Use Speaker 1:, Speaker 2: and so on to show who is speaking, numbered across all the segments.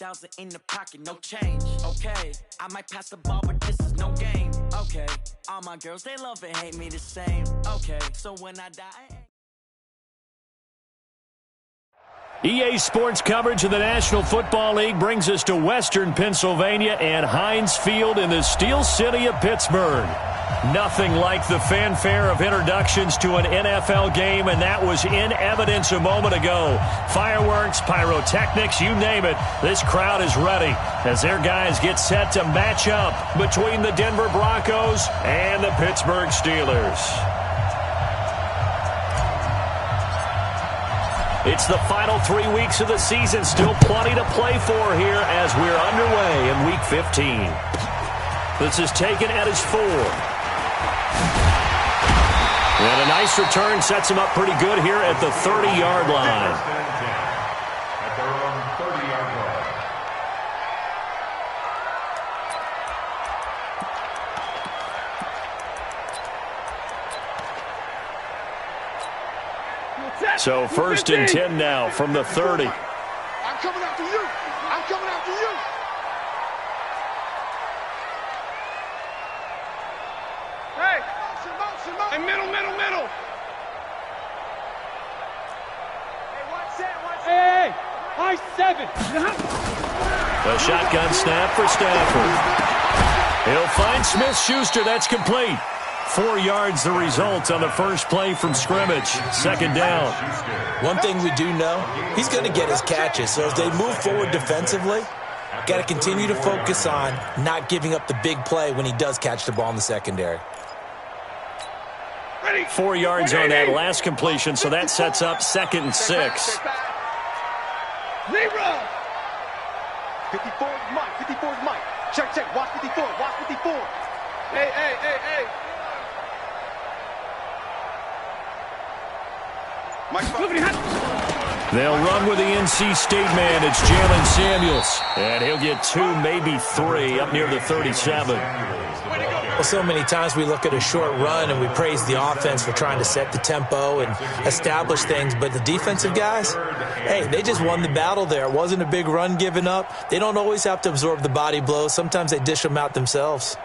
Speaker 1: 20,000 in the pocket, no change. Okay, I might pass the ball, but this is no game. Okay, all my girls, they love and hate me the same. Okay, so when I die...
Speaker 2: EA Sports coverage of the National Football League brings us to Western Pennsylvania and Heinz Field in the Steel City of Pittsburgh. Nothing like the fanfare of introductions to an NFL game, and that was in evidence a moment ago. Fireworks, pyrotechnics, you name it. This crowd is ready as their guys get set to match up between the Denver Broncos and the Pittsburgh Steelers. It's the final 3 weeks of the season. Still plenty to play for here as we're underway in Week 15. This is taken at his 4. And a nice return sets him up pretty good here at the 30-yard line.
Speaker 3: At their own 30-yard line.
Speaker 2: So 1st and 10 now from the 30.
Speaker 4: I'm coming after you. I'm coming after you. Hey, motion. Middle. Hey, watch that. Hey, high 7.
Speaker 2: A shotgun snap for Stafford. He'll find Smith-Schuster. That's complete. 4 yards the result on the first play from scrimmage. 2nd down.
Speaker 5: One thing we do know, he's going to get his catches. So as they move forward defensively, got to continue to focus on not giving up the big play when he does catch the ball in the secondary.
Speaker 2: 4 yards on that last completion, so that sets up 2nd and 6.
Speaker 4: 54 is Mike. Check. Watch 54. Hey.
Speaker 2: They'll run with the NC State man. It's Jalen Samuels. And he'll get 2, maybe 3 up near the 37.
Speaker 5: Well, so many times we look at a short run and we praise the offense for trying to set the tempo and establish things. But the defensive guys, hey, they just won the battle there. It wasn't a big run given up. They don't always have to absorb the body blows. Sometimes they dish them out themselves.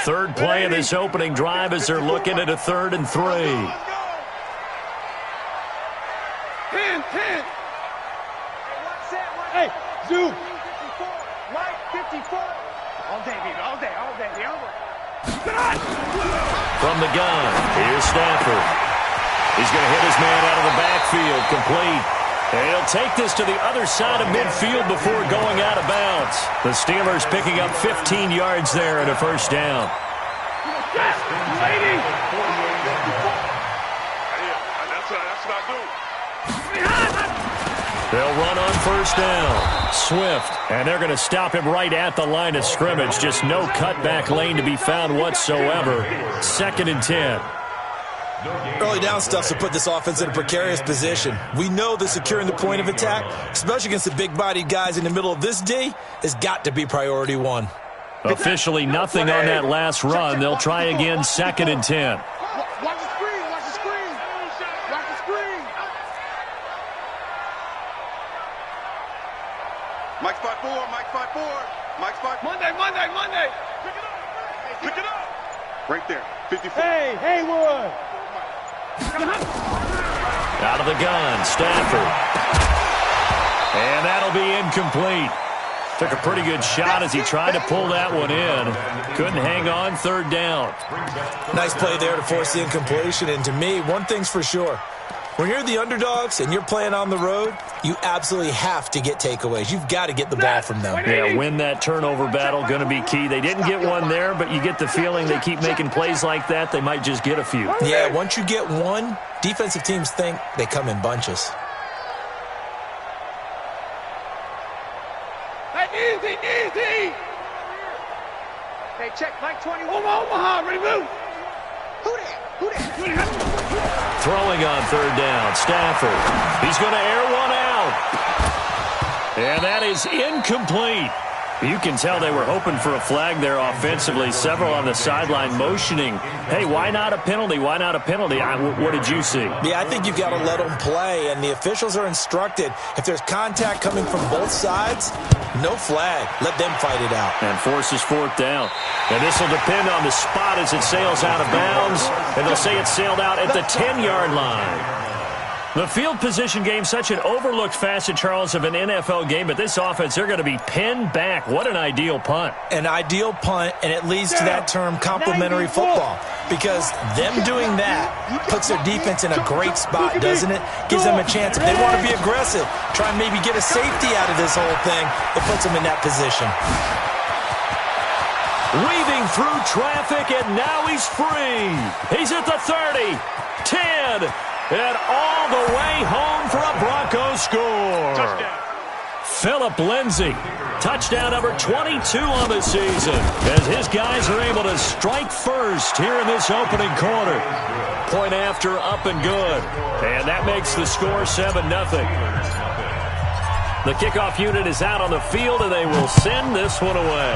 Speaker 2: Third play of this opening drive as they're looking at a 3rd and 3.
Speaker 4: 10. Hey, zoom. 54. Right, 54. All day, baby.
Speaker 2: From the gun, here's Stafford. He's going to hit his man out of the backfield, complete. And he'll take this to the other side of midfield before going out of bounds. The Steelers picking up 15 yards there and a 1st down.
Speaker 4: That's what I do.
Speaker 2: They'll run on 1st down. Swift, and they're going to stop him right at the line of scrimmage. Just no cutback lane to be found whatsoever. 2nd and 10.
Speaker 5: Early down stuff to put this offense in a precarious position. We know that securing the point of attack, especially against the big-bodied guys in the middle of this D, has got to be priority 1.
Speaker 2: Officially nothing on that last run. They'll try again 2nd and 10.
Speaker 4: Watch the screen. Mike 5-4. Monday. Pick it up. Right there. 54. Hey, Haywood.
Speaker 2: Out of the gun, Stafford. And that'll be incomplete. Took a pretty good shot as he tried to pull that one in. Couldn't hang on, 3rd down.
Speaker 5: Nice play there to force the incompletion. And to me, one thing's for sure. When you're the underdogs and you're playing on the road, you absolutely have to get takeaways. You've got to get the ball from them.
Speaker 2: Yeah, win that turnover battle, going to be key. They didn't get one there, but you get the feeling they keep making plays like that, they might just get a few.
Speaker 5: Yeah, once you get one, defensive teams think they come in bunches.
Speaker 4: Hey, easy. Hey, check, Mike 21. Omaha, ready to move. Who that?
Speaker 2: Throwing on third down, Stafford. He's going to air one out. And that is incomplete. You can tell they were hoping for a flag there offensively. Several on the sideline motioning, hey, why not a penalty? Why not a penalty? What did you see?
Speaker 5: Yeah, I think you've got to let them play, and the officials are instructed, if there's contact coming from both sides, no flag. Let them fight it out.
Speaker 2: And forces fourth down. And this will depend on the spot as it sails out of bounds. And they'll say it sailed out at the 10-yard line. The field position game, such an overlooked facet, Charles, of an NFL game, but this offense, they're going to be pinned back. What an ideal punt.
Speaker 5: An ideal punt, and it leads to that term complementary football, because them doing that puts their defense in a great spot, doesn't it? Gives them a chance. If they want to be aggressive, try and maybe get a safety out of this whole thing, it puts them in that position.
Speaker 2: Weaving through traffic, and now he's free. He's at the 30, 10, and all the way home for a Broncos score.
Speaker 4: Touchdown.
Speaker 2: Phillip Lindsay, touchdown number 22 on the season, as his guys are able to strike first here in this opening quarter. Point after, up and good. And that makes the score 7-0. The kickoff unit is out on the field, and they will send this one away.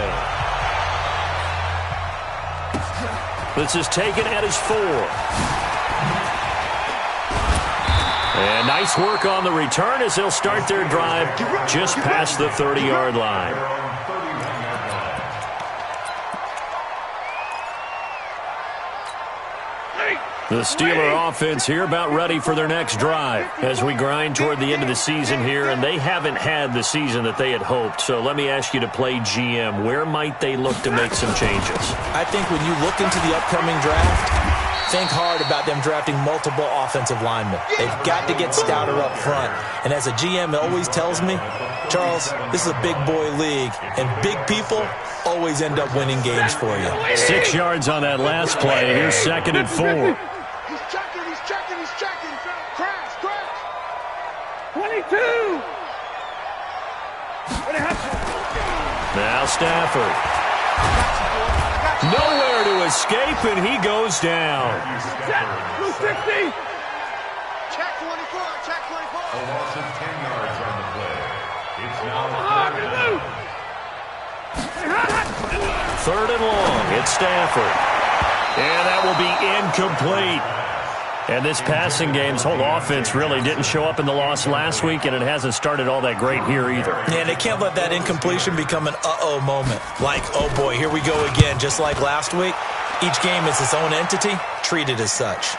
Speaker 2: This is taken at his 4. And nice work on the return as they'll start their drive just past the 30-yard line. The Steeler offense here about ready for their next drive as we grind toward the end of the season here, and they haven't had the season that they had hoped. So let me ask you to play GM. Where might they look to make some changes?
Speaker 5: I think when you look into the upcoming draft, think hard about them drafting multiple offensive linemen. They've got to get stouter up front. And as a GM, it always tells me, Charles, this is a big boy league, and big people always end up winning games for you.
Speaker 2: 6 yards on that last play. Here's 2nd and 4.
Speaker 4: He's checking. Crash. 22.
Speaker 2: Now Stafford. Nowhere to escape, and he goes down.
Speaker 4: Blue 60.
Speaker 3: Check 24. A loss of 10 yards on the play. It's now
Speaker 2: 3rd and long. It's Stafford. And that will be incomplete. And this passing game's whole offense really didn't show up in the loss last week, and it hasn't started all that great here either.
Speaker 5: Yeah, they can't let that incompletion become an uh-oh moment. Like, oh boy, here we go again, just like last week. Each game is its own entity, treated as such.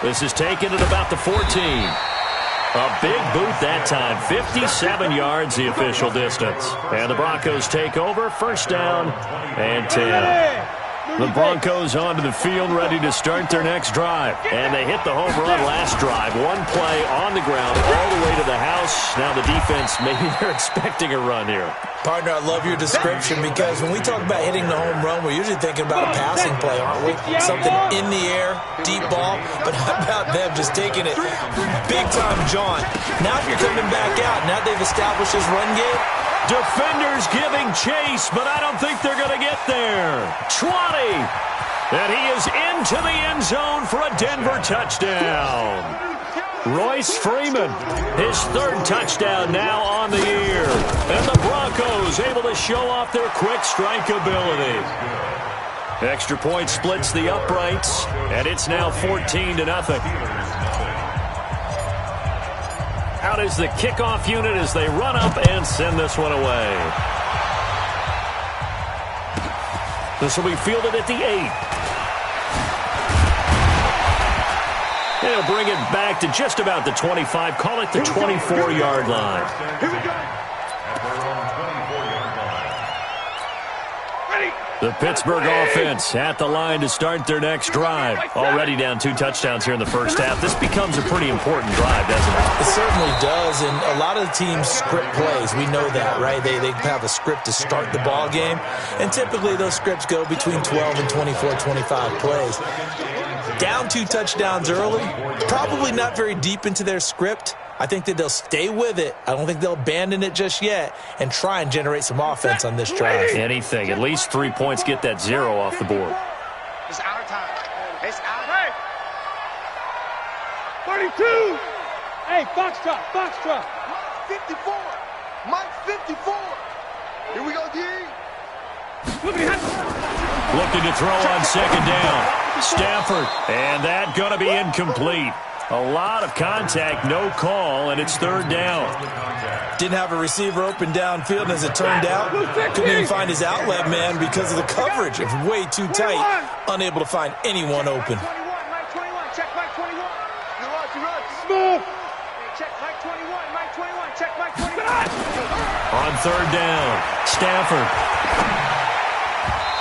Speaker 2: This is taken at about the 14. A big boot that time. 57 yards the official distance. And the Broncos take over. 1st down and 10. The Broncos onto the field, ready to start their next drive. And they hit the home run last drive. One play on the ground all the way to the house. Now the defense, maybe they're expecting a run here.
Speaker 5: Partner, I love your description, because when we talk about hitting the home run, we're usually thinking about a passing play, aren't we? Something in the air, deep ball. But how about them just taking it big-time jaunt? Now you're coming back out. Now they've established this run game.
Speaker 2: Defenders giving chase, but I don't think they're going to get there. 20. And he is into the end zone for a Denver touchdown. Royce Freeman, his 3rd touchdown now on the year. And the Broncos able to show off their quick strike ability. Extra point splits the uprights, and it's now 14-0. Out is the kickoff unit as they run up and send this one away. This will be fielded at the 8. They'll bring it back to just about the 25. Call it the 24-yard line.
Speaker 4: Here we go.
Speaker 3: at their own 24-yard line.
Speaker 4: Ready.
Speaker 2: The Pittsburgh offense at the line to start their next drive. Already down 2 touchdowns here in the first half. This becomes a pretty important drive, doesn't it?
Speaker 5: It certainly does, and a lot of the teams script plays. We know that, right? They have a script to start the ball game, and typically those scripts go between 12 and 24, 25 plays. Down 2 touchdowns early, probably not very deep into their script. I think that they'll stay with it. I don't think they'll abandon it just yet and try and generate some offense on this drive.
Speaker 2: Anything. At least 3 points, get that 0 off the board.
Speaker 4: It's our time. It's our time. 32. Hey, Foxtrot, Foxtrot.
Speaker 3: 54. Mike 54. Here we go, D.
Speaker 2: Looking to throw on second down. Stafford. And that going to be incomplete. A lot of contact, no call, and it's third down.
Speaker 5: Didn't have a receiver open downfield, and as it turned out, couldn't even find his outlet man because of the coverage. It was way too tight, unable to find anyone open.
Speaker 4: Mike 21, check Mike 21.
Speaker 3: You're right, you're right.
Speaker 4: Smooth. Hey, check Mike 21, Mike 21, check Mike 21.
Speaker 2: On third down, Stafford.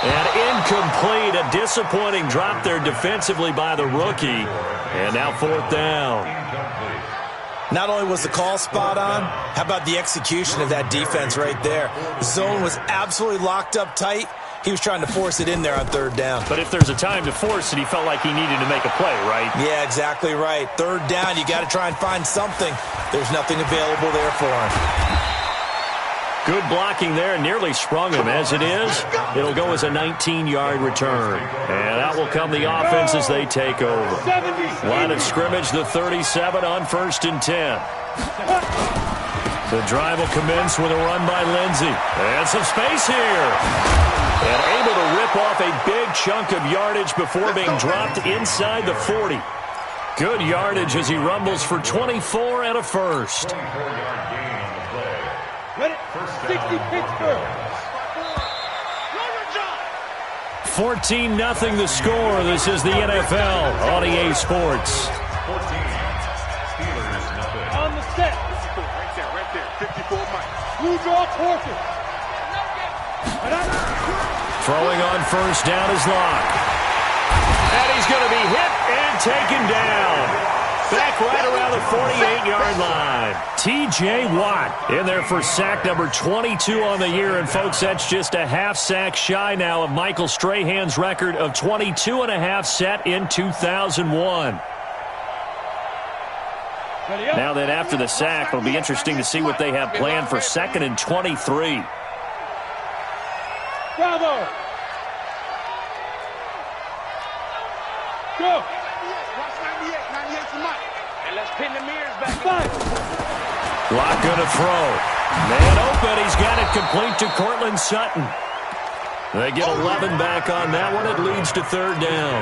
Speaker 2: And incomplete, a disappointing drop there defensively by the rookie. And now fourth down.
Speaker 5: Not only was the call spot on, how about the execution of that defense right there? The zone was absolutely locked up tight. He was trying to force it in there on third down.
Speaker 2: But if there's a time to force it, he felt like he needed to make a play, right?
Speaker 5: Yeah, exactly right. Third down, you got to try and find something. There's nothing available there for him.
Speaker 2: Good blocking there, nearly sprung him. As it is, it'll go as a 19-yard return. And that will come the offense as they take over. Line of scrimmage, the 37 on 1st and 10. The drive will commence with a run by Lindsey. And some space here. And able to rip off a big chunk of yardage before being dropped inside the 40. Good yardage as he rumbles for 24 and a first.
Speaker 4: Ready? 60 Pittsburgh.
Speaker 2: 14-0 the score. This is the NFL on EA Sports.
Speaker 4: On the set.
Speaker 3: Right there. 54 Mike.
Speaker 4: Blue draw torture.
Speaker 2: Throwing on first down is Locke. And he's going to be hit and taken down. Back right around the 48-yard line. T.J. Watt in there for sack number 22 on the year. And, folks, that's just a half sack shy now of Michael Strahan's record of 22.5 set in 2001. Now then, after the sack, it'll be interesting to see what they have planned for 2nd and 23.
Speaker 4: Bravo. Go. Let's pin the mirrors back.
Speaker 2: Locke going to throw. Man open. He's got it complete to Cortland Sutton. They get 11 back on that one. It leads to third down.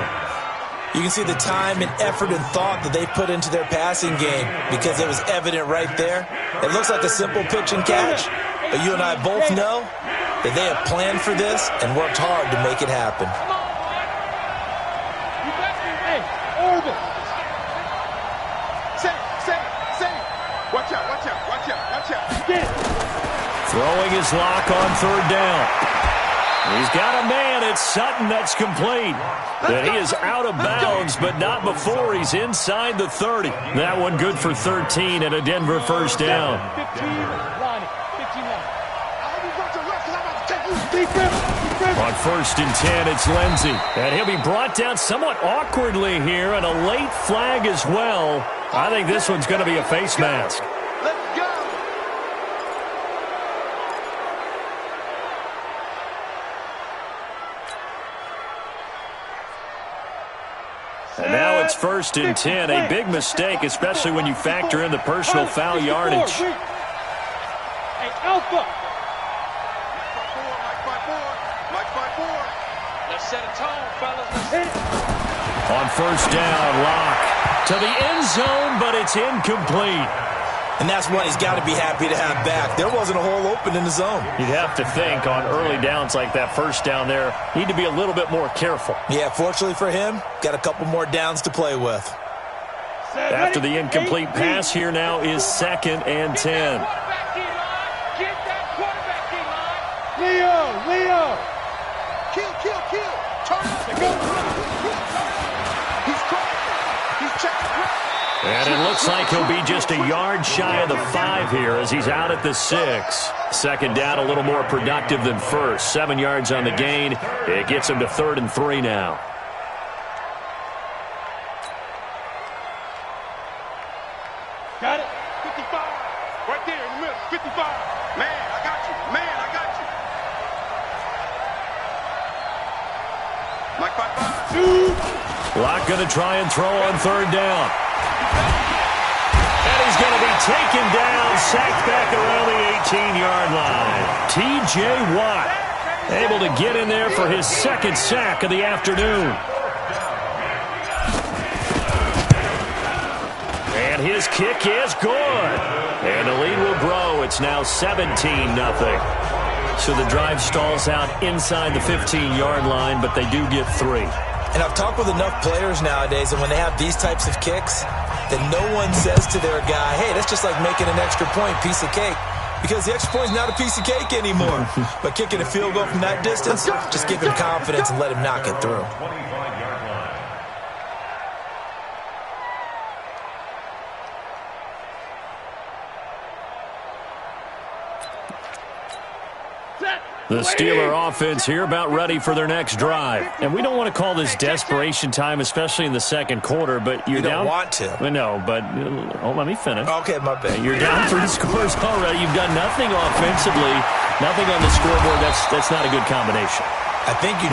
Speaker 5: You can see the time and effort and thought that they put into their passing game because it was evident right there. It looks like a simple pitch and catch, but you and I both know that they have planned for this and worked hard to make it happen.
Speaker 4: Hey, orbit.
Speaker 3: Watch out.
Speaker 2: Throwing his Locke on third down. He's got a man. It's Sutton that's complete. And he is out of bounds, but not before he's inside the 30. That one good for 13 and a Denver first down.
Speaker 4: 15 line.
Speaker 2: On 1st and 10, it's Lindsey. And he'll be brought down somewhat awkwardly here, and a late flag as well. I think this one's going to be a face mask.
Speaker 3: Let's go.
Speaker 2: And now it's 1st and 10. A big mistake, especially when you factor in the personal foul yardage.
Speaker 4: Hey, Alpha.
Speaker 3: Mike 54.
Speaker 4: Let's set a tone, fellas.
Speaker 2: On first down, Locke to the end zone, but it's incomplete.
Speaker 5: And that's one he's got to be happy to have back. There wasn't a hole open in the zone.
Speaker 2: You'd have to think on early downs like that first down there, need to be a little bit more careful.
Speaker 5: Yeah, fortunately for him, got a couple more downs to play with.
Speaker 2: After the incomplete pass, here now is 2nd and 10.
Speaker 4: Leo.
Speaker 3: kill. Turn up. He's caught. He's checking.
Speaker 2: And it looks like he'll be just a yard shy of the 5 here as he's out at the 6. Second down, a little more productive than first. 7 yards on the gain. It gets him to 3rd and 3 now.
Speaker 4: Got it. 55. Right there in the middle. 55.
Speaker 3: Man, I got you. Mike 5-5.
Speaker 2: Locke going to try and throw on 3rd down. And he's going to be taken down, sacked back around the 18-yard line. T.J. Watt able to get in there for his 2nd sack of the afternoon. And his kick is good. And the lead will grow. It's now 17-0. So the drive stalls out inside the 15-yard line, but they do get 3.
Speaker 5: And I've talked with enough players nowadays, and when they have these types of kicks, that no one says to their guy, hey, that's just like making an extra point, piece of cake. Because the extra point is not a piece of cake anymore. But kicking a field goal from that distance, just give him confidence and let him knock it through.
Speaker 2: The Steeler offense here about ready for their next drive. And we don't want to call this desperation time, especially in the second quarter, but you're down.
Speaker 5: You don't want to.
Speaker 2: No, but let me finish.
Speaker 5: Okay, my bad.
Speaker 2: You're down 3 scores already. You've done nothing offensively, nothing on the scoreboard. That's not a good combination.
Speaker 5: I think you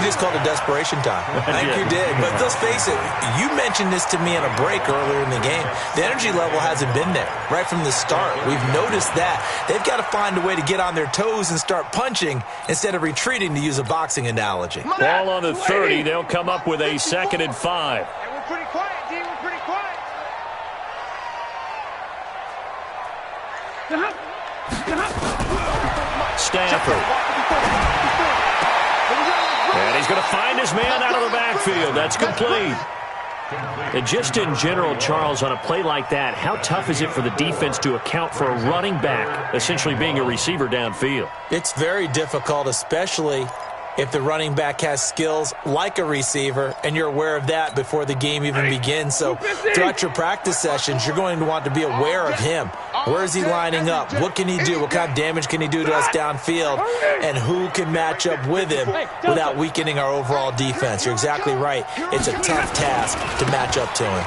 Speaker 5: just called it desperation time. I think you did. But let's face it, you mentioned this to me in a break earlier in the game. The energy level hasn't been there right from the start. We've noticed that. They've got to find a way to get on their toes and start punching instead of retreating, to use a boxing analogy.
Speaker 2: Ball on the 30. They'll come up with a 2nd and 5.
Speaker 4: Hey, we're pretty quiet, D. We're pretty quiet.
Speaker 2: Stafford. And he's going to find his man out of the backfield. That's complete. And just in general, Charles, on a play like that, how tough is it for the defense to account for a running back essentially being a receiver downfield?
Speaker 5: It's very difficult, especially if the running back has skills like a receiver, and you're aware of that before the game even begins. So throughout your practice sessions, you're going to want to be aware of him. Where is he lining up? What can he do? What kind of damage can he do to us downfield? And who can match up with him without weakening our overall defense? You're exactly right. It's a tough task to match up to him.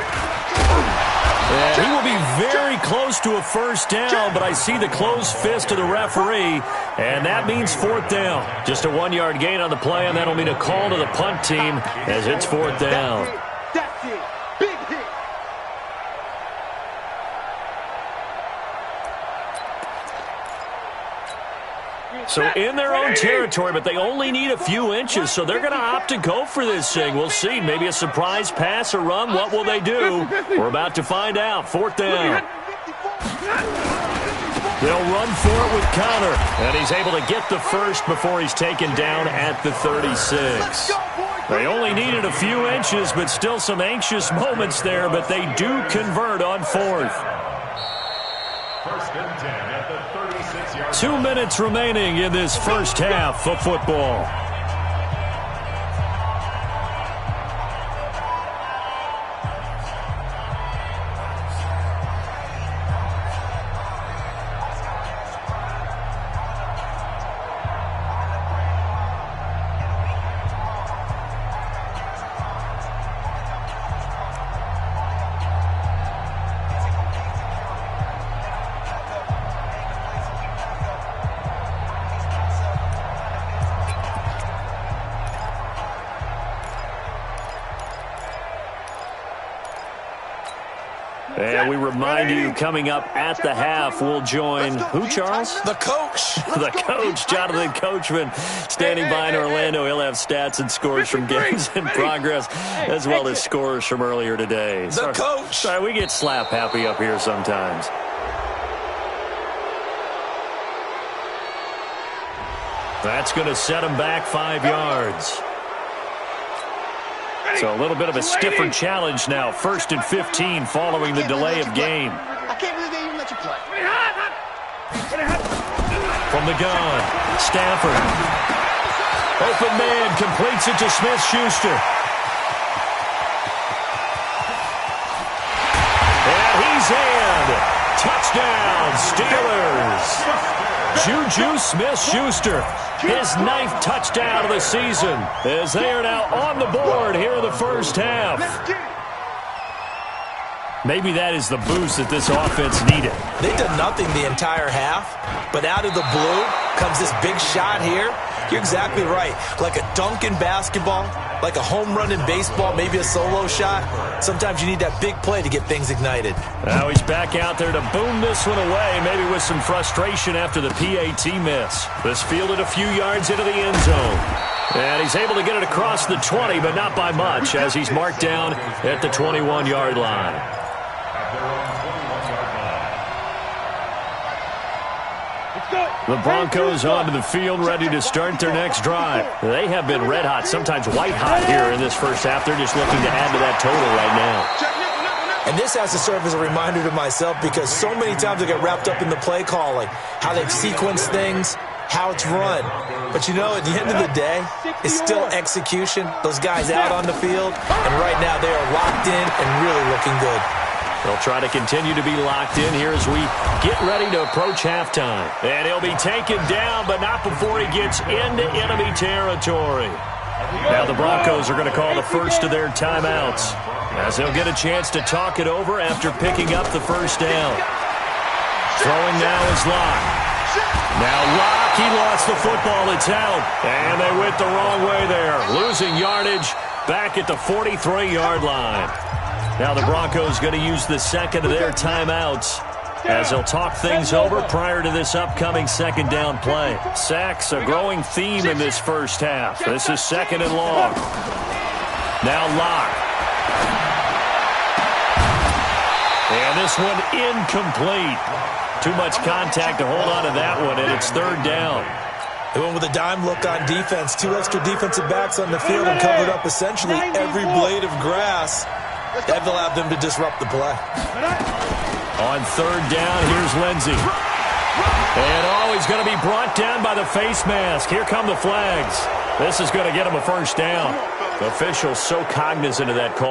Speaker 2: And he will be very close to a 1st down, but I see the closed fist of the referee, and that means 4th down. Just a 1-yard gain on the play, and that'll mean a call to the punt team as it's 4th down.
Speaker 4: That's it. Big hit.
Speaker 2: So in their own territory, but they only need a few inches, so they're going to opt to go for this thing. We'll see. Maybe a surprise pass or run. What will they do? We're about to find out. 4th down. They'll run for it with Connor, and he's able to get the first before he's taken down at the 36. They only needed a few inches, but still some anxious moments there, but they do convert on 4th.
Speaker 3: 1st and 10 at the 36-yard line.
Speaker 2: 2 minutes remaining in this first half of football. And we remind you, coming up at the half, we'll join who, Charles?
Speaker 5: The coach.
Speaker 2: The coach, Jonathan Coachman, standing by in Orlando. He'll have stats and scores from games in progress, as well as scores from earlier today.
Speaker 5: The coach.
Speaker 2: Sorry, we get slap happy up here sometimes. That's going to set him back 5 yards. So a little bit of a stiffer challenge now. 1st and 15 following the delay of game.
Speaker 3: I can't believe they even let you play.
Speaker 2: From the gun, Stafford. Open man completes it to Smith-Schuster. And he's in. Touchdown, Steelers. Juju Smith-Schuster, his 9th touchdown of the season, as they are now on the board here in the first half. Maybe that is the boost that this offense needed.
Speaker 5: They did nothing the entire half, but out of the blue comes this big shot here. You're exactly right. Like a dunk in basketball, like a home run in baseball, maybe a solo shot. Sometimes you need that big play to get things ignited.
Speaker 2: Now he's back out there to boom this one away, maybe with some frustration after the PAT miss. This fielded a few yards into the end zone. And he's able to get it across the 20, but not by much, as he's marked down at the 21-yard line. The Broncos onto the field, ready to start their next drive. They have been red hot, sometimes white hot here in this first half. They're just looking to add to that total right now.
Speaker 5: And this has to serve as a reminder to myself, because so many times I get wrapped up in the play calling, how they've sequenced things, how it's run. But you know, at the end of the day, it's still execution. Those guys out on the field, and right now they are locked in and really looking good.
Speaker 2: They'll try to continue to be locked in here as we get ready to approach halftime. And he'll be taken down, but not before he gets into enemy territory. Now the Broncos are going to call the first of their timeouts, as they'll get a chance to talk it over after picking up the first down. Throwing now is Locke. Now Locke, he lost the football. It's out. And they went the wrong way there. Losing yardage back at the 43-yard line. Now the Broncos going to use the second of their timeouts, as they'll talk things over prior to this upcoming second down play. Sacks, a growing theme in this first half. This is second and long. Now Locke. And this one incomplete. Too much contact to hold on to that one, and it's third down.
Speaker 5: They went with a dime look on defense. 2 extra defensive backs on the field and covered up essentially every blade of grass. That allowed them to disrupt the play.
Speaker 2: On third down, here's Lindsey. And he's going to be brought down by the face mask. Here come the flags. This is going to get him a first down. The official's so cognizant of that call.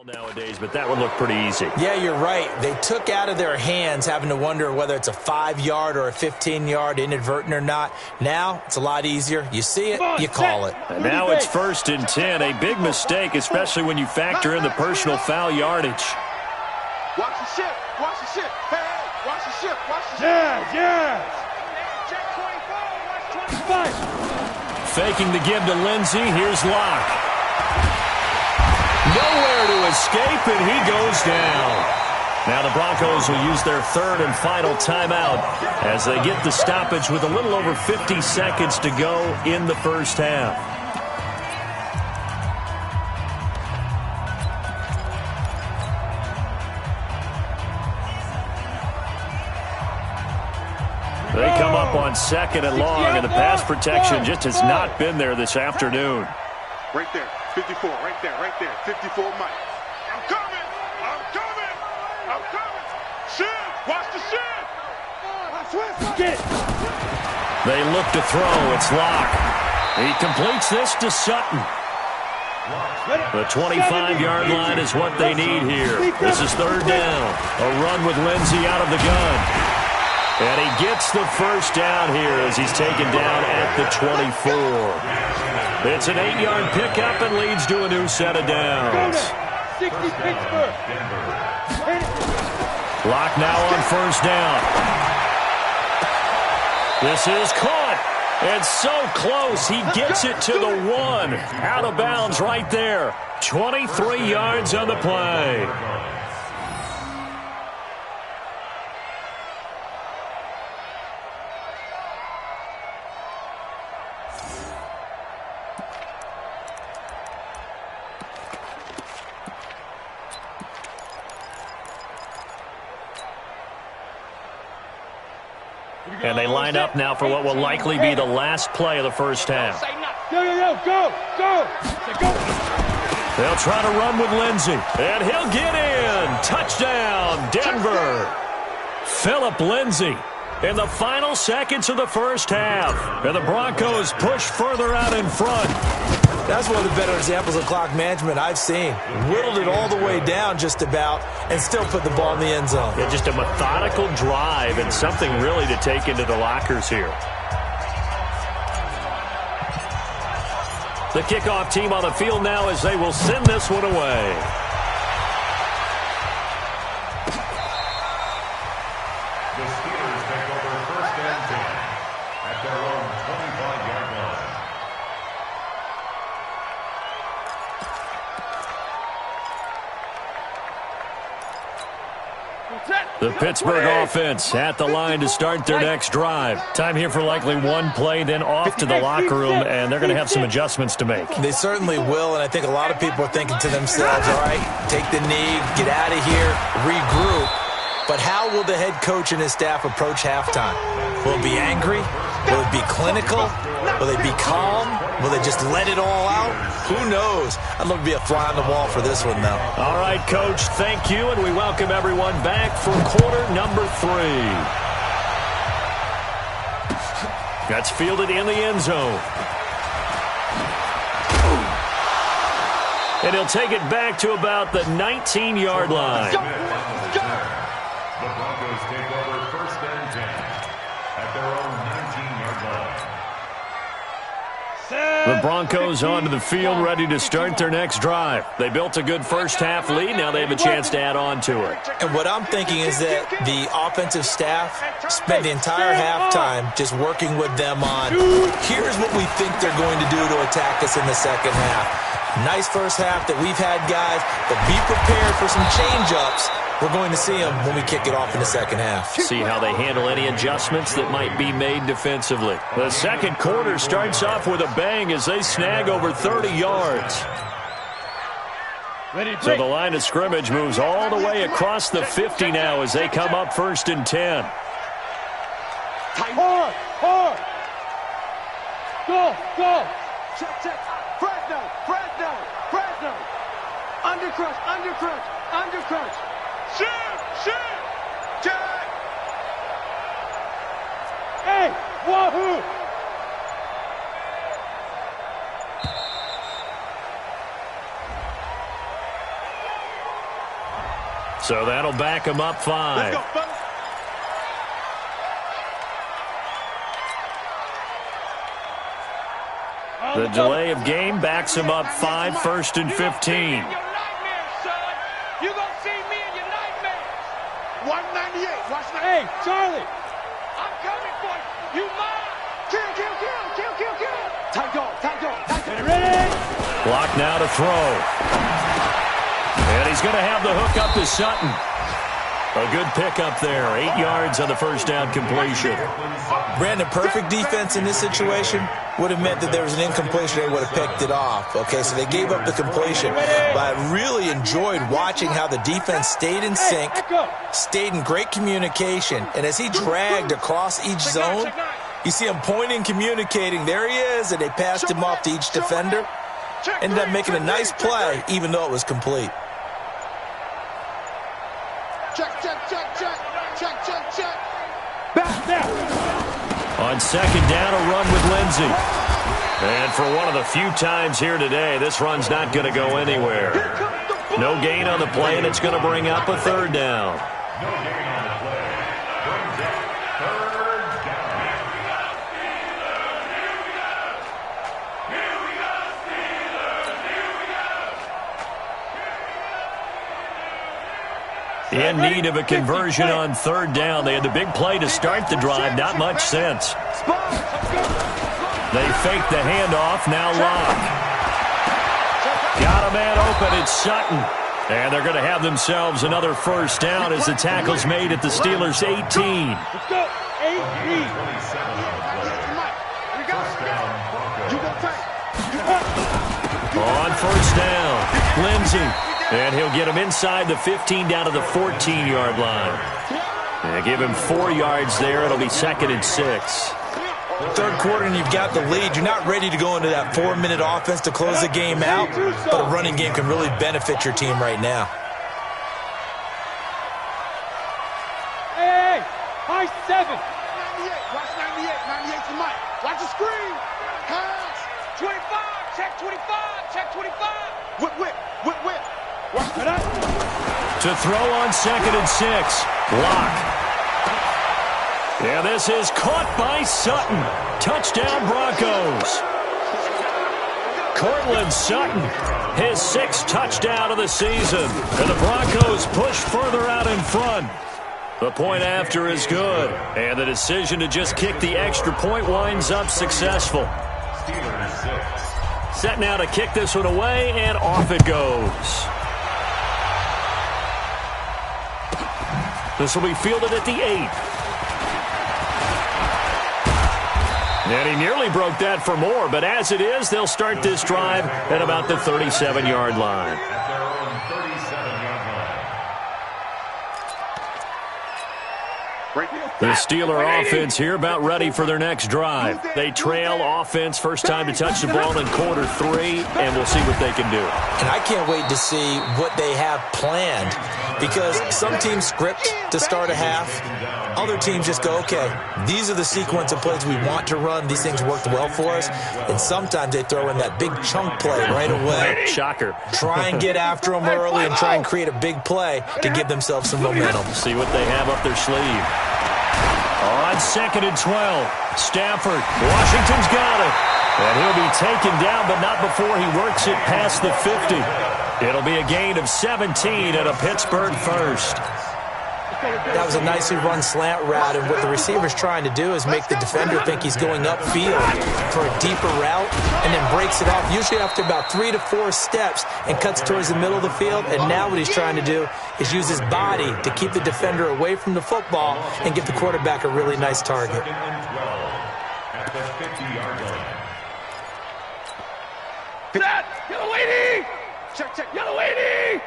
Speaker 2: Nowadays, but that one looked pretty easy.
Speaker 5: Yeah, you're right. They took out of their hands having to wonder whether it's a 5-yard or a 15-yard, inadvertent or not. Now, it's a lot easier. You see it, you call it.
Speaker 2: And now it's 1st and 10. A big mistake, especially when you factor in the personal foul yardage.
Speaker 3: Watch the ship. Watch the ship. Hey, watch the ship. Watch the ship.
Speaker 4: Yeah.
Speaker 3: Check 24. Watch 25.
Speaker 2: Faking the give to Lindsey. Here's Locke. Nowhere to escape, and he goes down. Now the Broncos will use their third and final timeout as they get the stoppage with a little over 50 seconds to go in the first half. They come up on second and long, and the pass protection just has not been there this afternoon.
Speaker 3: Right there. 54, right there, 54 Mike. I'm coming! Shit! Watch the shit!
Speaker 2: They look to throw. It's Locke. He completes this to Sutton. The 25-yard line is what they need here. This is third down. A run with Lindsey out of the gun. And he gets the first down here as he's taken down at the 24. It's an 8-yard pickup and leads to a new set of downs.
Speaker 4: 60 Pittsburgh.
Speaker 2: Clock now on first down. This is caught. And so close. He gets it to the 1. Out of bounds right there. 23 yards on the play. And they line up now for what will likely be the last play of the first half.
Speaker 4: Go.
Speaker 2: They'll try to run with Lindsey. And he'll get in. Touchdown, Denver. Phillip Lindsey in the final seconds of the first half. And the Broncos push further out in front.
Speaker 5: That's one of the better examples of clock management I've seen. Whittled it all the way down just about and still put the ball in the end zone.
Speaker 2: Yeah, just a methodical drive and something really to take into the lockers here. The kickoff team on the field now as they will send this one away.
Speaker 3: The Steelers take over 1st and 10 at their own 25-yard line.
Speaker 2: The Pittsburgh offense at the line to start their next drive. Time here for likely one play, then off to the locker room, and they're going to have some adjustments to make.
Speaker 5: They certainly will, and I think a lot of people are thinking to themselves, all right, take the knee, get out of here, regroup. But how will the head coach and his staff approach halftime? Will it be angry? Will it be clinical? Will they be calm? Will they just let it all out? Who knows? I'd love to be a fly on the wall for this one, though.
Speaker 2: All right, Coach, thank you, and we welcome everyone back for quarter number 3. That's fielded in the end zone. And he'll take it back to about the 19-yard line.
Speaker 3: The Broncos take over 1st and 10 at their own 19-yard line.
Speaker 2: The Broncos onto the field, ready to start their next drive. They built a good first half lead. Now they have a chance to add on to it.
Speaker 5: And what I'm thinking is that the offensive staff spent the entire halftime just working with them on, here's what we think they're going to do to attack us in the second half. Nice first half that we've had, guys, but be prepared for some change-ups. We're going to see them when we kick it off in the second half.
Speaker 2: See how they handle any adjustments that might be made defensively. The second quarter starts off with a bang as they snag over 30 yards. So the line of scrimmage moves all the way across the 50 now as they come up 1st and 10.
Speaker 4: Hard. Go. Check. Fresno. Undercrunch. Shoot. Check. Hey, wahoo.
Speaker 2: So that'll back them up 5.
Speaker 4: Let's go, fellas.
Speaker 2: The delay of game backs them up 5, 1st and 15.
Speaker 4: You gonna see me in your nightmares. 198. Watch that. Hey, Charlie. I'm coming for you. You mine. Kill. Tight dog. Ready?
Speaker 2: Block now to throw. And he's going to have the hook up to Sutton. A good pickup there. 8 yards on the first down completion.
Speaker 5: Brandon, perfect defense in this situation would have meant that there was an incompletion. They would have picked it off. Okay, so they gave up the completion. But I really enjoyed watching how the defense stayed in sync, stayed in great communication. And as he dragged across each zone, you see him pointing, communicating. There he is, and they passed him off to each defender. Ended up making a nice play, even though it was complete.
Speaker 4: Check. Back there.
Speaker 2: On second down, a run with Lindsey. And for one of the few times here today, this run's not going to go anywhere. No gain on the play, and it's going to bring up a 3rd down.
Speaker 3: No gain on the play. Brings up 3rd down.
Speaker 2: In need of a conversion on 3rd down. They had the big play to start the drive. Not much sense. They fake the handoff. Now Locke. Got a man open. It's Sutton. And they're going to have themselves another first down as the tackle's made at the Steelers' 18.
Speaker 4: Let's go. 18.
Speaker 2: On first down, Lindsey. And he'll get him inside the 15 down to the 14-yard line. And give him 4 yards there. It'll be 2nd and 6.
Speaker 5: Third quarter and you've got the lead. You're not ready to go into that 4-minute offense to close the game out, but a running game can really benefit your team right now.
Speaker 4: Hey, high 7. 98, watch 98, 98 to Mike. Watch the screen. Pass. 25, check 25, check 25. Whip. Watch it up.
Speaker 2: To throw on 2nd and 6. Block. Yeah, this is caught by Sutton. Touchdown, Broncos. Cortland Sutton, his 6th touchdown of the season. And the Broncos push further out in front. The point after is good. And the decision to just kick the extra point winds up successful. Set now to kick this one away, and off it goes. This will be fielded at the 8. And he nearly broke that for more, but as it is, they'll start this drive at about the 37-yard line. The Steeler offense here about ready for their next drive. They trail offense, first time to touch the ball in quarter 3, and we'll see what they can do.
Speaker 5: And I can't wait to see what they have planned, because some teams script to start a half. Other teams just go, okay, these are the sequence of plays we want to run. These things worked well for us. And sometimes they throw in that big chunk play right away.
Speaker 2: Shocker.
Speaker 5: Try and get after them early and try and create a big play to give themselves some momentum.
Speaker 2: See what they have up their sleeve. On 2nd and 12, Stafford, Washington's got it. And he'll be taken down, but not before he works it past the 50. It'll be a gain of 17 and a Pittsburgh first.
Speaker 5: That was a nicely run slant route, and what the receiver's trying to do is make the defender think he's going upfield for a deeper route, and then breaks it off, usually after about 3 to 4 steps, and cuts towards the middle of the field. And now what he's trying to do is use his body to keep the defender away from the football and give the quarterback a really nice target.
Speaker 3: At the 50-yard line.
Speaker 4: Set! Yellow lady! Check. Yellow lady!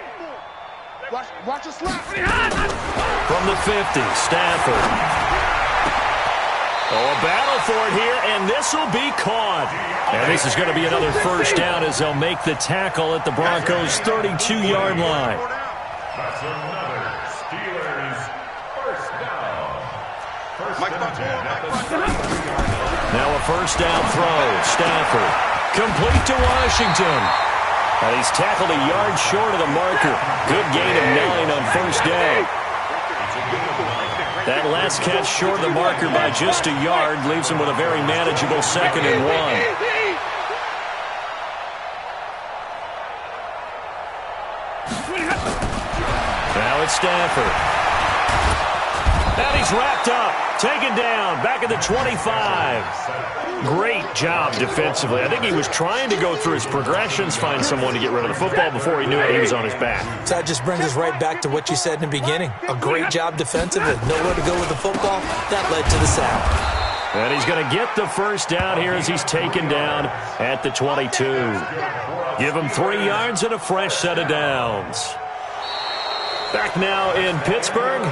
Speaker 4: Watch the slap.
Speaker 2: From the 50, Stafford. Oh, a battle for it here, and this will be caught. And this is going to be another first down as they'll make the tackle at the Broncos' 32-yard line.
Speaker 3: That's another Steelers first down. First and 10 at the 33-yard line.
Speaker 2: Now a first down throw. Stafford. Complete to Washington. And he's tackled a yard short of the marker. Good gain of 9 on first down. That last catch short of the marker by just a yard leaves him with a very manageable 2nd and 1. Now it's Stafford. And he's wrapped up. Taken down. Back at the 25. Great job defensively. I think he was trying to go through his progressions, find someone to get rid of the football before he knew it. He was on his back.
Speaker 5: So that just brings us right back to what you said in the beginning. A great job defensively. Nowhere to go with the football. That led to the sack.
Speaker 2: And he's going to get the first down here as he's taken down at the 22. Give him 3 yards and a fresh set of downs. Back now in Pittsburgh.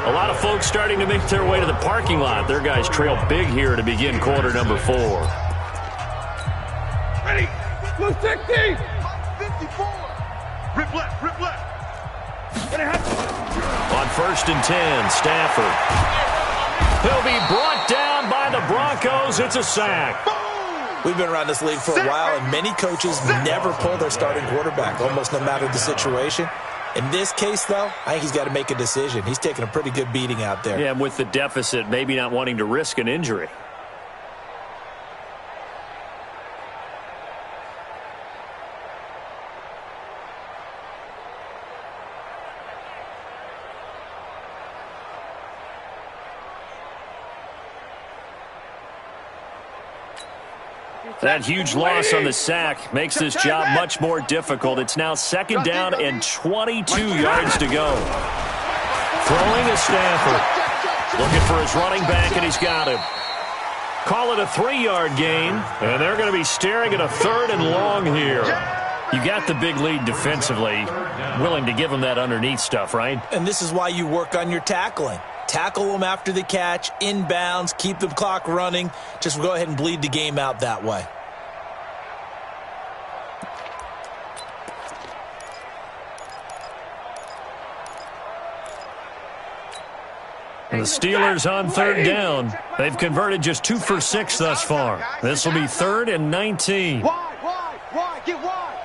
Speaker 2: A lot of folks starting to make their way to the parking lot. Their guys trail big here to begin quarter number 4.
Speaker 4: Ready? Blue 60. 54. Rip left.
Speaker 2: On 1st and 10, Stafford. He'll be brought down by the Broncos. It's a sack.
Speaker 5: We've been around this league for a while, and many coaches never pull their starting quarterback, almost no matter the situation. In this case, though, I think he's got to make a decision. He's taking a pretty good beating out there.
Speaker 2: Yeah, with the deficit, maybe not wanting to risk an injury. That huge loss on the sack makes this job much more difficult. It's now 2nd down and 22 yards to go. Throwing to Stafford. Looking for his running back, and he's got him. Call it a 3-yard gain, and they're going to be staring at a 3rd and long here. You got the big lead defensively, willing to give him that underneath stuff, right?
Speaker 5: And this is why you work on your tackling. Tackle them after the catch, inbounds, keep the clock running. Just go ahead and bleed the game out that way.
Speaker 2: The Steelers on third down. They've converted just 2 for 6 thus far. This will be 3rd and 19.
Speaker 4: Wide, get wide.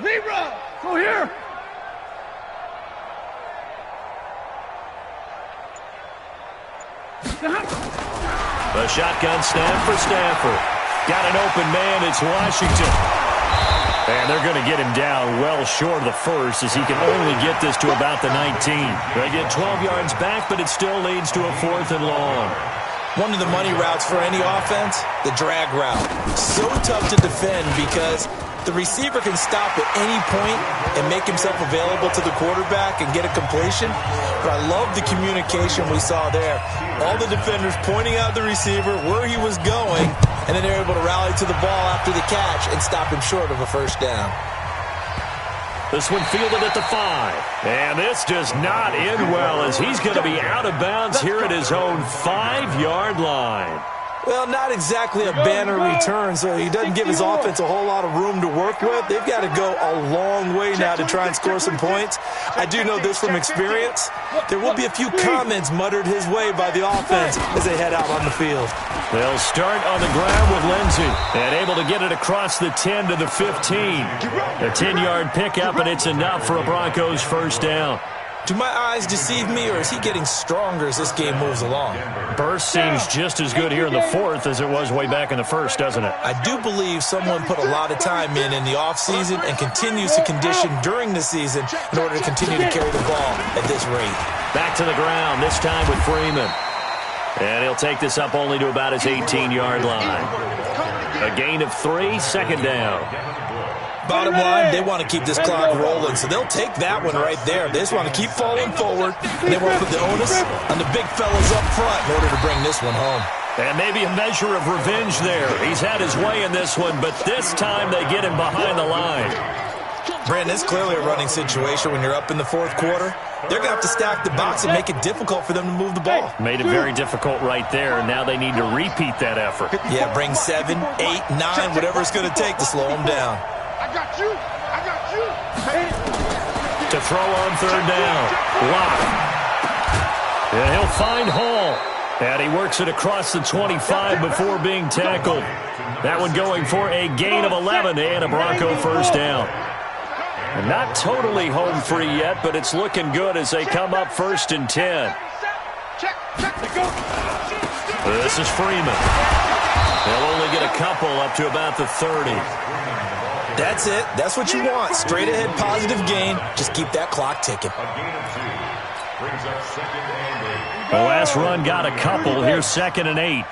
Speaker 4: Libra, go here.
Speaker 2: The shotgun snap for Stafford. Got an open man. It's Washington. And they're going to get him down well short of the first as he can only get this to about the 19. They get 12 yards back, but it still leads to a 4th and long.
Speaker 5: One of the money routes for any offense, the drag route. So tough to defend because the receiver can stop at any point and make himself available to the quarterback and get a completion. But I love the communication we saw there. All the defenders pointing out the receiver, where he was going, and then they're able to rally to the ball after the catch and stop him short of a first down.
Speaker 2: This one fielded at the 5. And this does not end well as he's going to be out of bounds here at his own 5-yard line.
Speaker 5: Well, not exactly a banner return, so he doesn't give his offense a whole lot of room to work with. They've got to go a long way now to try and score some points. I do know this from experience. There will be a few comments muttered his way by the offense as they head out on the field.
Speaker 2: They'll start on the ground with Lindsey and able to get it across the 10 to the 15. A 10-yard pickup, and it's enough for a Broncos first down.
Speaker 5: Do my eyes deceive me, or is he getting stronger as this game moves along?
Speaker 2: Burst seems just as good here in the 4th as it was way back in the 1st, doesn't it?
Speaker 5: I do believe someone put a lot of time in the offseason and continues to condition during the season in order to continue to carry the ball at this rate.
Speaker 2: Back to the ground, this time with Freeman. And he'll take this up only to about his 18-yard line. A gain of 3, 2nd down.
Speaker 5: Bottom line, they want to keep this clock rolling, so they'll take that one right there. They just want to keep falling forward, and they want to put the onus on the big fellas up front in order to bring this one home.
Speaker 2: And maybe a measure of revenge there. He's had his way in this one, but this time they get him behind the line.
Speaker 5: Brandon, it's clearly a running situation when you're up in the 4th quarter. They're going to have to stack the box and make it difficult for them to move the ball.
Speaker 2: Made it very difficult right there. Now they need to repeat that effort.
Speaker 5: Yeah, bring 7, 8, 9, whatever it's going to take to slow them down.
Speaker 4: I got you.
Speaker 2: To throw on 3rd down. Lock. And he'll find Hall. And he works it across the 25 before being tackled. That one going for a gain of 11 and a Bronco first down. And not totally home free yet, but it's looking good as they come up 1st and 10. This is Freeman. They'll only get a couple up to about the 30.
Speaker 5: That's it. That's what you want. Straight ahead, positive gain. Just keep that clock ticking.
Speaker 2: The last run got a couple. Here's 2nd and 8.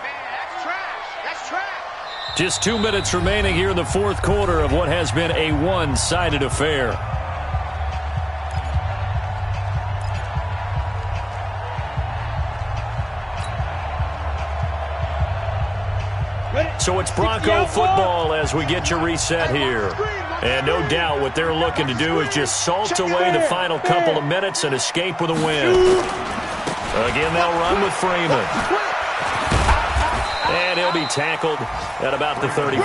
Speaker 2: Just 2 minutes remaining here in the 4th quarter of what has been a one-sided affair. So it's Bronco football as we get you reset here. And no doubt what they're looking to do is just salt away the final couple of minutes and escape with a win. Again, they'll run with Freeman. And he'll be tackled at about the 35.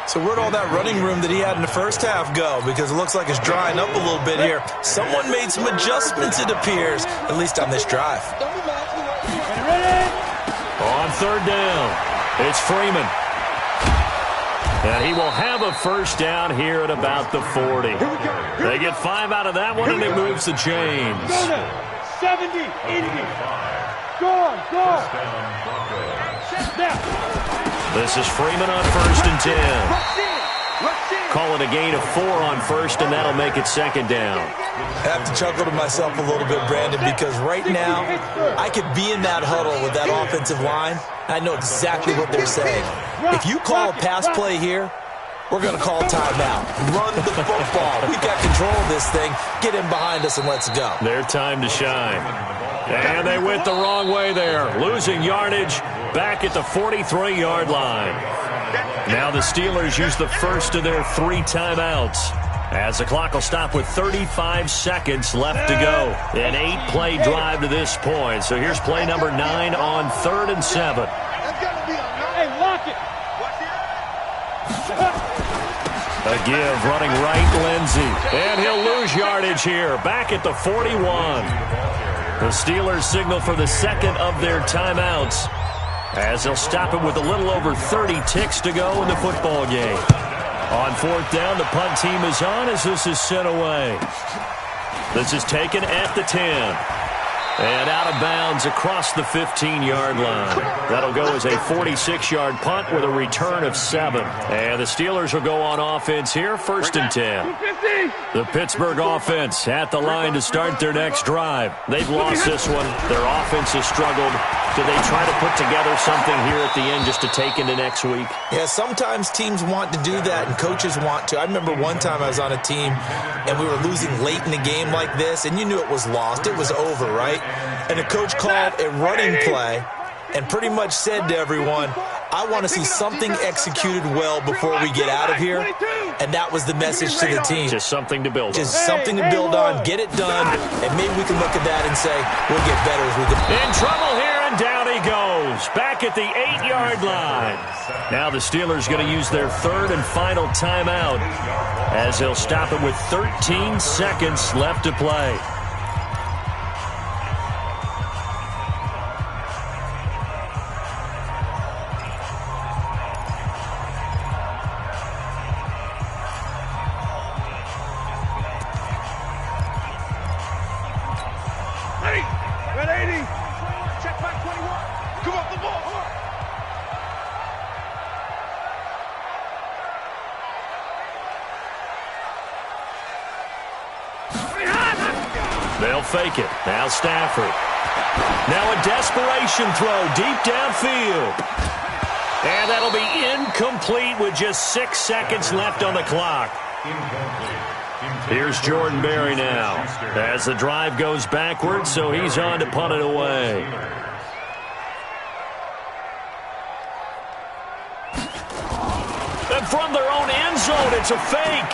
Speaker 5: So where'd all that running room that he had in the first half go? Because it looks like it's drying up a little bit here. Someone made some adjustments, it appears, at least on this drive.
Speaker 2: On 3rd down, it's Freeman. And he will have a first down here at about the 40. They get 5 out of that one, and it moves the chains.
Speaker 4: 70, 80. Go.
Speaker 2: This is Freeman on 1st and 10. Call it a gain of 4 on 1st, and that'll make it 2nd down.
Speaker 5: I have to chuckle to myself a little bit, Brandon, because right now I could be in that huddle with that offensive line. I know exactly what they're saying. If you call a pass play here, we're going to call timeout. Run the football. We've got control of this thing. Get in behind us and let's go.
Speaker 2: Their time to shine. And they went the wrong way there, losing yardage back at the 43-yard line. Now the Steelers use the first of their 3 timeouts. As the clock will stop with 35 seconds left to go. An 8-play drive to this point. So here's play number 9 on 3rd and 7.
Speaker 4: That's got to be a hey, lock it.
Speaker 2: A give running right, Lindsey. And he'll lose yardage here. Back at the 41. The Steelers signal for the second of their timeouts, as they'll stop it with a little over 30 ticks to go in the football game. On 4th down, the punt team is on as this is sent away. This is taken at the 10. And out of bounds across the 15-yard line. That'll go as a 46-yard punt with a return of 7. And the Steelers will go on offense here, 1st and 10. The Pittsburgh offense at the line to start their next drive. They've lost this one. Their offense has struggled. Do they try to put together something here at the end just to take into next week?
Speaker 5: Yeah, sometimes teams want to do that and coaches want to. I remember one time I was on a team and we were losing late in the game like this, and you knew it was lost. It was over, right? And the coach called a running play and pretty much said to everyone, I want to see something executed well before we get out of here. And that was the message to the team.
Speaker 2: Just something to build on.
Speaker 5: Just something to build on, get it done, and maybe we can look at that and say, we'll get better as we go.
Speaker 2: In trouble here, and down he goes. Back at the 8-yard line. Now the Steelers going to use their 3rd and final timeout, as they'll stop it with 13 seconds left to play. They'll fake it. Now Stafford. Now a desperation throw deep downfield. And that'll be incomplete with just 6 seconds left on the clock. Here's Jordan Berry now as the drive goes backwards, so he's on to punt it away. And from their own end zone, it's a fake.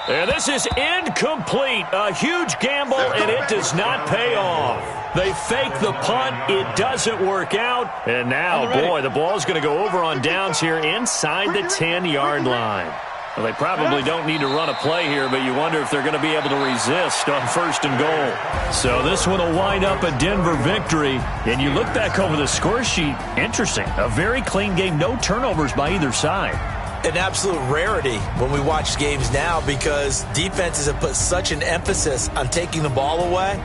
Speaker 2: And this is incomplete. A huge gamble, and it does not pay off. They fake the punt. It doesn't work out. And now, boy, the ball's going to go over on downs here inside the 10-yard line. Well, they probably don't need to run a play here, but you wonder if they're going to be able to resist on 1st and goal. So this one will wind up a Denver victory. And you look back over the score sheet, interesting. A very clean game, no turnovers by either side.
Speaker 5: An absolute rarity when we watch games now, because defenses have put such an emphasis on taking the ball away.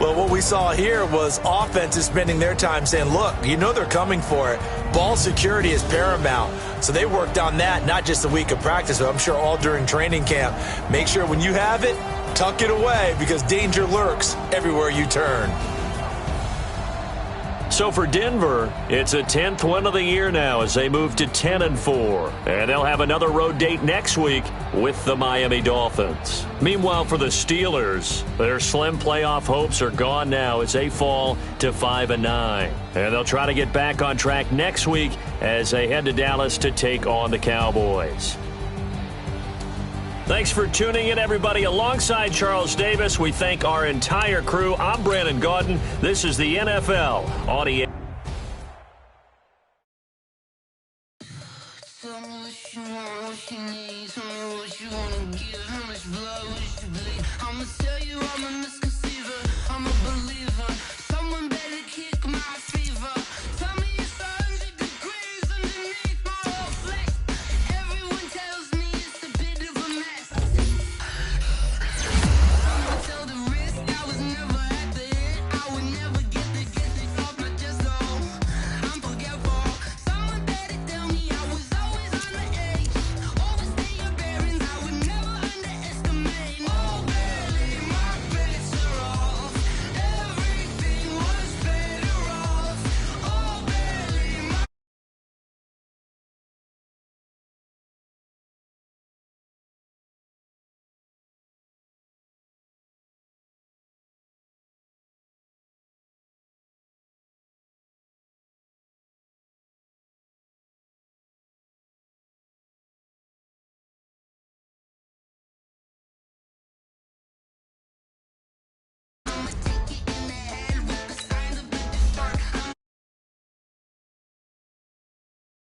Speaker 5: Well, what we saw here was offenses spending their time saying, look, you know they're coming for it. Ball security is paramount. So they worked on that, not just a week of practice, but I'm sure all during training camp. Make sure when you have it, tuck it away, because danger lurks everywhere you turn.
Speaker 2: So for Denver, it's a 10th win of the year now as they move to 10-4. And they'll have another road date next week with the Miami Dolphins. Meanwhile, for the Steelers, their slim playoff hopes are gone now as they fall to 5-9. And they'll try to get back on track next week as they head to Dallas to take on the Cowboys. Thanks for tuning in, everybody. Alongside Charles Davis, we thank our entire crew. I'm Brandon Gaudin. This is the NFL on EA.
Speaker 6: Tell me what you want, what you need. Tell me what you wanna give. How much blood, what you bleed? I'ma